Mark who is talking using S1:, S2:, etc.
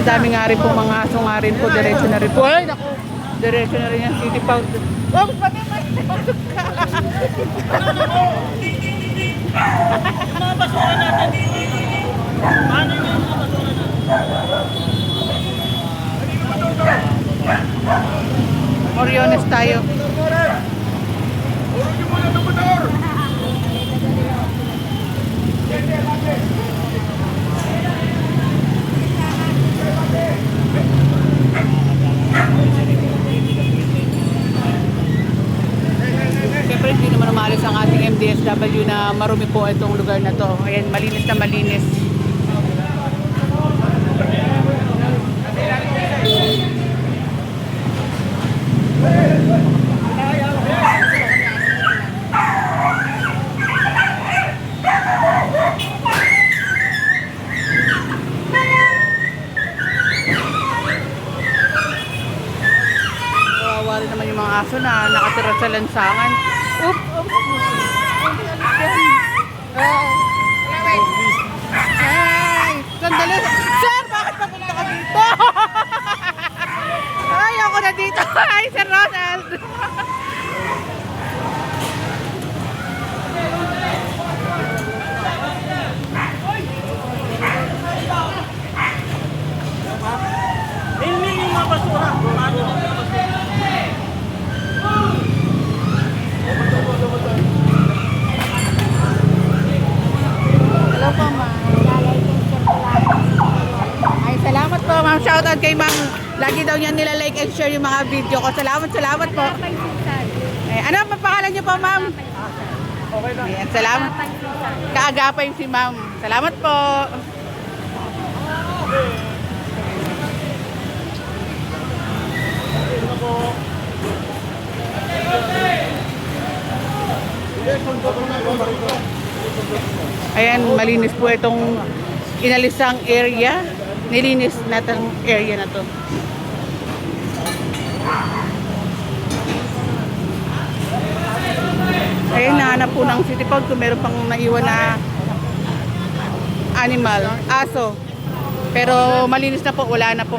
S1: dami nga rin po mga aso nga rin po. Diretso na rin po. Ay, naku. Diretso na rin yung City Pound. Oh, pati may pasok ka.
S2: Mga basura natin. Ano yung mga basura natin?
S1: Oriones tayo. Siyempre hindi naman umalis ang ating MDSW na marumi po itong lugar na to. Ayan, malinis na malinis. Kawawa rin naman yung mga aso na nakatira sa lansangan. Oop! Ay! Sandali! Sir! Bakit papunta ka dito? Ay! Ako na dito! Ay! Sir Ronald!
S2: Ilmin yung mga basura. Ano yung mga basura?
S1: Hello po, ma'am. Ay, salamat po, ma'am. Shoutout kay ma'am. Lagi daw niya nila like and share yung mga video ko. Salamat po. Ay, ano ang pangalan niyo po, ma'am?
S2: Okay na.
S1: Ayan, salamat. Kaagapay si ma'am. Salamat po. Ayan, malinis po itong inalisang area. Nilinis natin area na to. Ayan, nahanap po ng City Pound kung meron pang naiwan na animal, aso. Pero malinis na po, wala na po.